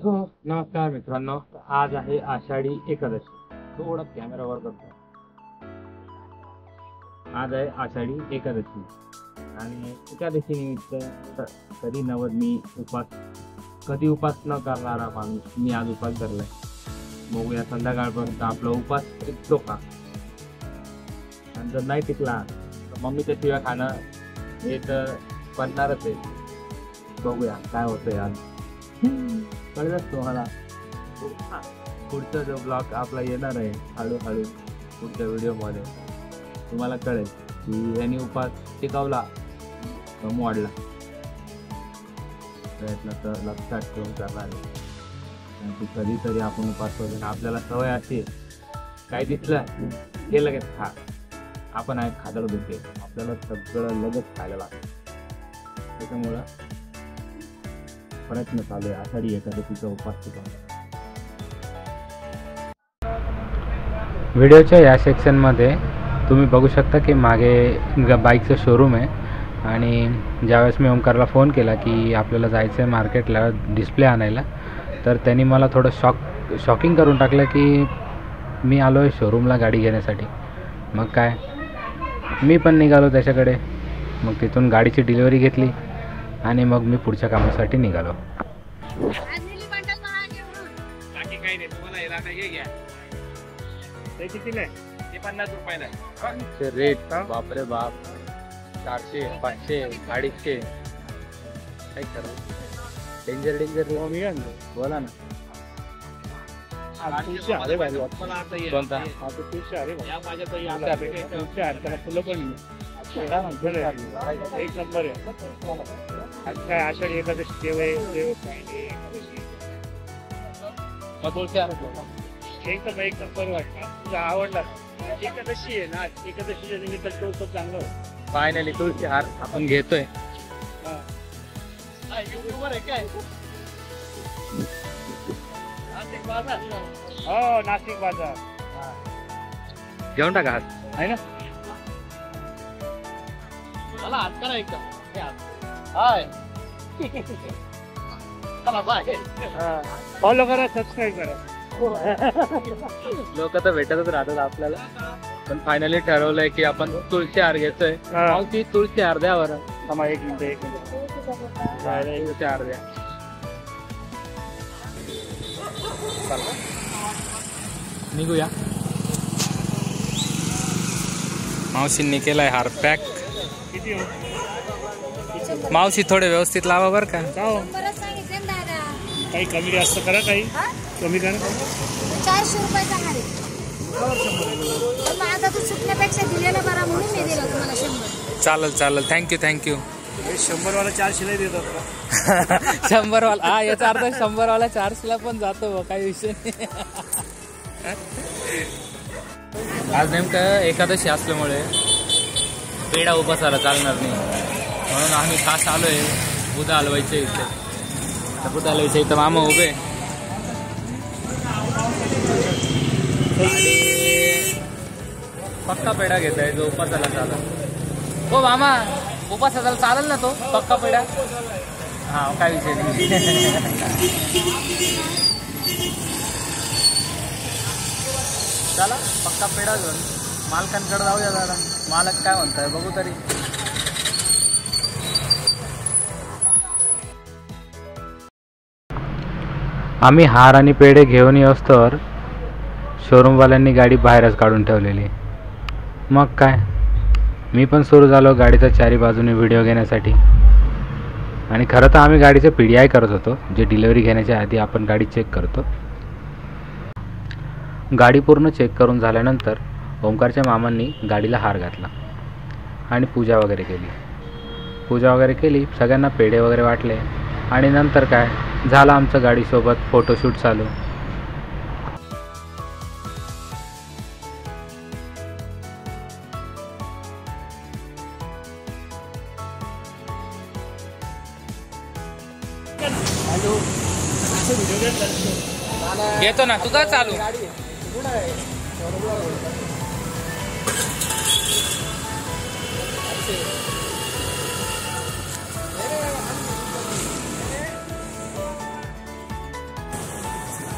हो नमस्कार मित्रांनो, आज आहे आषाढी एकादशी. थोडा कॅमेरावर करतो. आज आहे आषाढी एकादशी आणि एकादशी निमित्त कधी नव्वद मी कधी उपास न करणारा माणूस मी आज उपास धरलाय. बघूया संध्याकाळपर्यंत आपला उपास टिकतो का, आणि जर नाही टिकला तर मम्मीच्या शिव्या खाणं हे तर पडणारच आहे. बघूया काय होतंय आज. कळलंच तुम्हाला. पुढचा जो ब्लॉग आपला येणार आहे हळूहळू पुढच्या व्हिडिओमध्ये तुम्हाला कळेल की यांनी उपास टिकवला का मोडला. प्रयत्न तर लक्षात ठेवून करणार आहे. कधीतरी आपण उपास करतो, आपल्याला सवय अशी काय दिसलं हे लगेच खा. आपण आहे खादड होते, आपल्याला सगळं लगेच खायला लागतं. त्याच्यामुळं प्रयत्न चालू आहे आषाढी एकादशीचा उपास टिकवण्याचा. व्हिडिओच्या या सेक्शनमध्ये तुम्ही बघू शकता की मागे बाईकचं शोरूम आहे. आणि ज्यावेळेस मी ओमकारला फोन केला की आपल्याला जायचं आहे मार्केटला डिस्प्ले आणायला, तर त्यांनी मला थोडं शॉकिंग करून टाकलं की मी आलो आहे शोरूमला गाडी घेण्यासाठी. मग काय, मी पण निघालो त्याच्याकडे. मग तिथून गाडीची डिलिव्हरी घेतली आणि मग मी पुढच्या कामासाठी निघालो. रेट बापरे बाप, 400 500 250. काय करा, डेंजर बोला ना. कोणता फुलं पण एक नंबर आहे. काय आषाढी एकादशी एकदम एक नंबर वाटतं. तुला आवडला एकादशी आहे ना, एकादशीच्या निमित्त तो चांगलं. फायनली तुळशी हार आपण घेतोय. हो नाशिक बाजार घेऊन टाका हात आहे ना. मला हात करा एक फॉलो करा, सबस्क्राईब करा. लोक तर भेटतच राहतात आपल्याला, पण फायनली ठरवलंय की आपण तुळशी हार घेतोय. ती तुळशी हार द्या बरं. एक मिनिट तुळशी हार द्या. निघूया. मावशींनी केलाय हार पॅक. मावशी थोडे व्यवस्थित लावा बरं का. काही कमी जास्त करा, काही कमी करा. 400 रुपयाचा हार आहे. आता तू चुकण्यापेक्षा दिलेला बरा म्हणून मी दिला तुम्हाला 100. चालेल थँक्यू. 100 वाला 400 ला देतात. 100 वाला, हा याचा अर्थ 100 वाला 400 ला पण जातो, काही विषय नाही. आज नेमकं एकादशी असल्यामुळे पेढा उपासाला चालणार नाही, म्हणून आम्ही खास आलोय बुधा हलवायच्या इथे. बुधा हलवायच्या इथं मामा उभे आणि पक्का पेढा घेत आहे जो उपासाला चालेल. हो मामा, उपासाला चालेल ना तो पक्का पेढा? हा काय विषय नाही. चला पक्का पेढा घेऊन मालकांकडे जाऊया जरा. मालक काय म्हणताय बघू तरी. आम्ही हार आणि पेढे घेऊन येऊस्तोवर शोरूमवाल्यांनी गाडी बाहेरच काढून ठेवलेली. मग काय, मी पण सुरू झालो गाडीचा चारी बाजूने व्हिडिओ घेण्यासाठी. आणि खरं तर आम्ही गाडीचं PDI करत होतो, जे डिलिव्हरी घेण्याच्या आधी आपण गाडी चेक करतो. गाडी पूर्ण चेक करून झाल्यानंतर ओमकारच्या मामांनी गाडीला हार घातला आणि पूजा वगैरे केली. सगळ्यांना पेढे वगैरे वाटले आणि नंतर काय झालं, आमचं गाडीसोबत फोटोशूट चालू. घेतो ना तुझा चालू.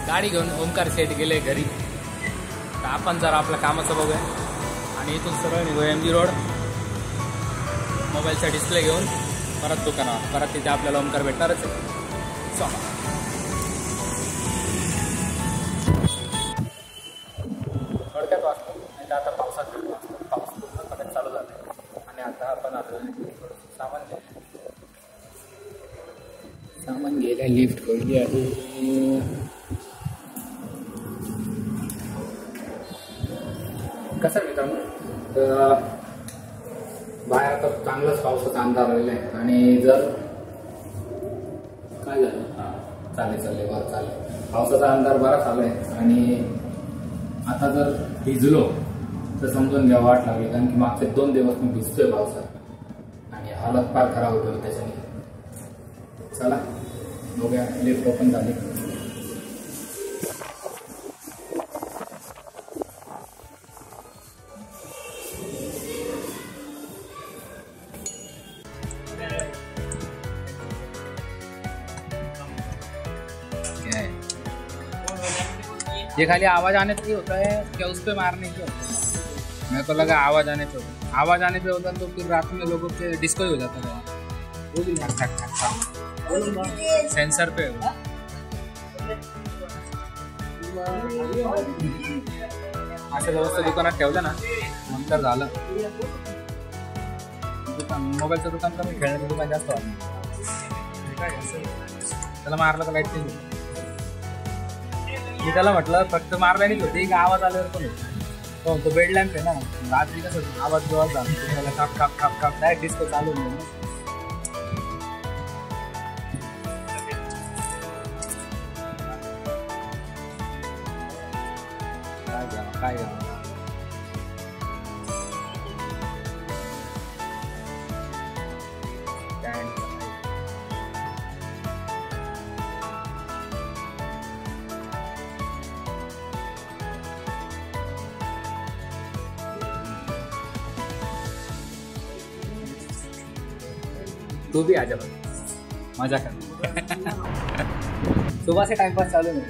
गाडी घेऊन ओमकार शेठ गेले घरी. तर आपण जरा आपल्या कामाचं बघूया आणि इथून सरळ निघूया MG रोड. मोबाईलचा डिस्प्ले घेऊन परत दुकानावर, परत तिथे आपल्याला ओमकार भेटणारच आहे. चला. थोडक्यात वाचतो नाही तर आता पावसात पाऊस पूर्णपणे चालू झाला आहे. आणि आता आपण सामान घ्यायला लिफ्ट खोलली आहे. कसं मित्रांनो, तर बाहेर आता चांगलाच पावसाचा अंधार राहिला आहे आणि जर काय झालं चालेल बरं चालेल. पावसाचा अंधार बराच आला आहे आणि आता जर भिजलो तर समजून घ्या वाट लागली, कारण की मागचे 2 दिवस मी भिजतोय पावसात आणि हालत फार खराब होतो त्याच्याने. चला बघूया. लिफ्ट ओपन झाली. ये खाली आवाज आने से होता है क्या उस पे मारने से होता है? मेरे को लगा आवाज आने से होता है. आवाज आने से होता तो फिर रात में लोगों के डिस्को ही हो जाता था. वो भी सेंसर पे असं व्यवस्था दुकानात ठेवलं ना नंतर झालं. मोबाईलचं दुकान कमी, खेळण्याचं दुकान जास्त वाटलं. त्याला मारलं तर लाईट चेंज होतं. मी त्याला म्हटलं फक्त मारल्यानेच होते की आवाज आल्यावर पण होतो. तो बेड लॅम्प आहे ना, रात्री कसं होतं आवाज जोरात झाला त्याला काप काप काप काप डायरेक्ट डिस्को चालू होईल. काय तू भी आजा मजा कर. सुबह से टाइम पास चालू है.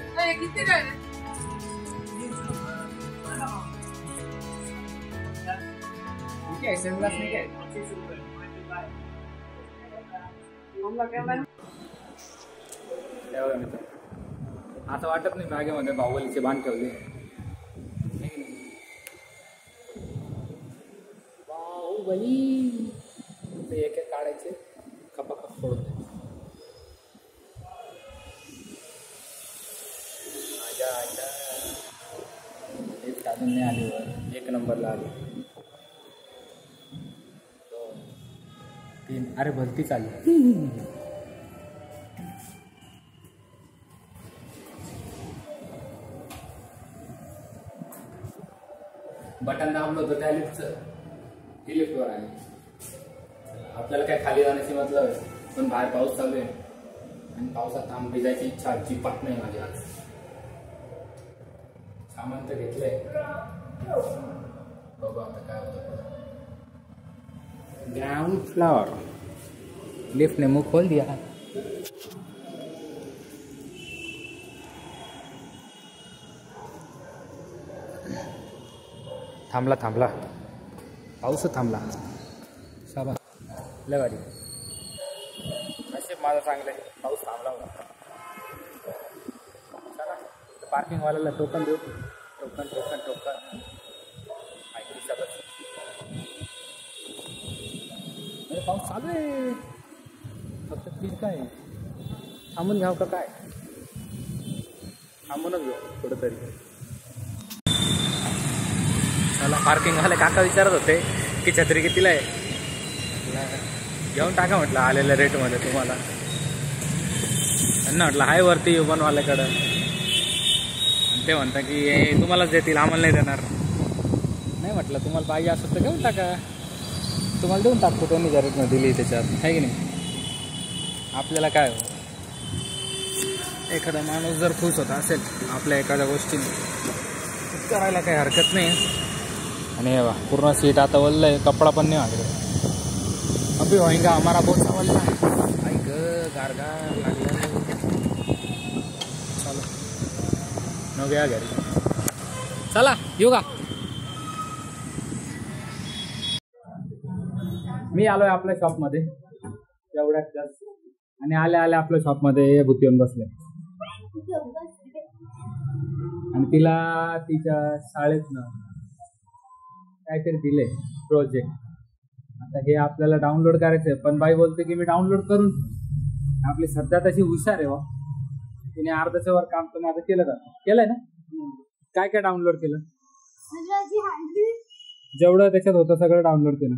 ठीक है सनग्लास नहीं क्या आता वाटत नाही बागेमध्ये बाहुबलीचे बाण ठेवले. बाहुबली एक एक काढायचे कपाकप फोडून द्यायचे. एक साधन नाही आली वर, 1 नंबरला आली. 2 3 अरे भरती चालली. बटन दाबलं होतं त्या लिफ्टचं, ही लिफ्टवर आली. आपल्याला काय खाली जाण्याची मतलब आहे, पण बाहेर पाऊस चालू आहे आणि पावसात थांब भिजायची इच्छा अजिबात नाही माझी आज. सामान तर घेतलंय, बघू आता काय होतं. Ground floor. लिफ्ट ने मुंह खोल दिया. थांबला पाऊस थांबला. शाबास लय भारी. नशीब माझं चांगलं आहे, पाऊस थांबला होता. चला पार्किंगवाल्याला टोकन देऊ. टोकन पाऊस चालू आहे. फक्त ठीक काय थांबून घ्यावं का काय? थांबूनच घेऊ थोडं तरी. चला पार्किंगवाले काका विचारत होते की छत्री कितीला आहे. घेऊन टाका म्हटलं आलेल्या रेटमध्ये तुम्हाला. त्यांना म्हटलं हाय वरती युवनवाल्याकडं. आणि ते म्हणता की हे तुम्हालाच देतील, आम्हाला नाही देणार. नाही म्हटलं तुम्हाला पाहिजे असं तर घेऊन टाका, तुम्हाला देऊन टाकतो त्यांनी जर रेटमध्ये दिली त्याच्यात, आहे की नाही. आपल्याला काय हो, एखादा माणूस जर खुश होता असेल आपल्या एखाद्या गोष्टीने करायला काही हरकत नाही. आणि हे बा पूर्ण सीट आता वल्लं आहे, कपडा पण नाही मागले. अभी होईगा हमारा बहुत सा वल्ला है. गार लागला. चलो मग या घरी. चला येऊ का. मी आलोय आपल्या शॉपमध्ये तेवढ्यात आणि आल्या आपल्या शॉपमध्ये भूती येऊन बसले आणि तिला तिच्या शाळेतनं काहीतरी दिले प्रोजेक्ट. आता हे आपल्याला डाउनलोड करायचंय पण बाई बोलते की मी डाउनलोड करून आपली सध्या तशी हुशार आहे वा. तिने अर्ध्याच्या वर काम तर माझं केलंय ना. काय काय डाउनलोड केलं. जेवढं त्याच्यात होतं सगळं डाउनलोड केलं.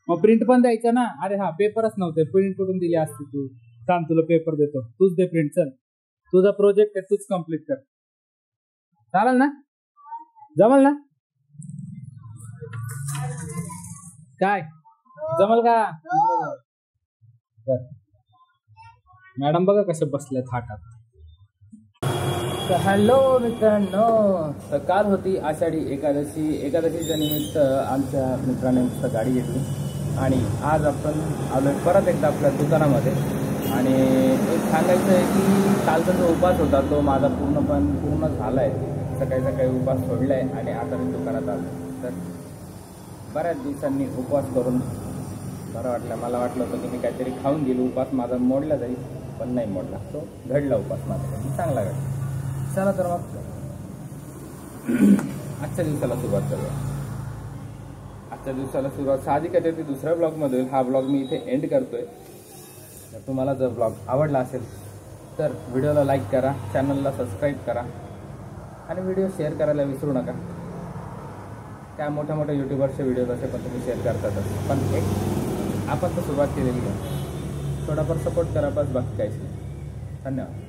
मग प्रिंट पण द्यायचं ना. अरे हा पेपरच नव्हते प्रिंट कुठून दिली असती तू. सांग तुला पेपर देतो तूच दे प्रिंट. चल तुझा प्रोजेक्ट आहे तूच कम्प्लीट कर. चालेल ना. जमल ना. काय जमल का. मॅडम बघा कसे बसले थाटात. हॅलो मित्रांनो. तर काल होती आषाढी एकादशीच्या निमित्त आमच्या मित्राने मस्त गाडी घेतली आणि आज आपण आलोय परत एकदा आपल्या दुकानामध्ये. आणि एक सांगायचं आहे की कालचा जो उपास होता तो माझा पूर्ण झाला आहे. सकाळी उपास सोडला आहे आणि आता मी दुकानात आलो. तर बऱ्याच दिवसांनी उपवास करून बरं वाटलं. मला वाटलं होतं की मी काहीतरी खाऊन गेलो उपास माझा मोडला जाईल पण नाही मोडला. तो घडला उपास माझा चांगला घडला. चला तर मग आजच्या दिवसाला सुरुवात करूया. आजच्या दिवसाला सुरुवात साहजिक आहे ती दुसऱ्या ब्लॉगमध्ये होईल. हा ब्लॉग मी इथे एंड करतोय. तर तुम्हाला जर ब्लॉग आवडला असेल तर व्हिडिओला लाईक करा, चॅनलला सबस्क्राईब करा आणि व्हिडिओ शेअर करायला विसरू नका. काय मोठ्या यूट्यूबरचे व्हिडिओज असे पण तुम्ही शेअर करतातच पण एक आपण तर सुरुवात केलेली आहे. थोडाफार सपोर्ट करा बस बाकी काहीच नाही. धन्यवाद.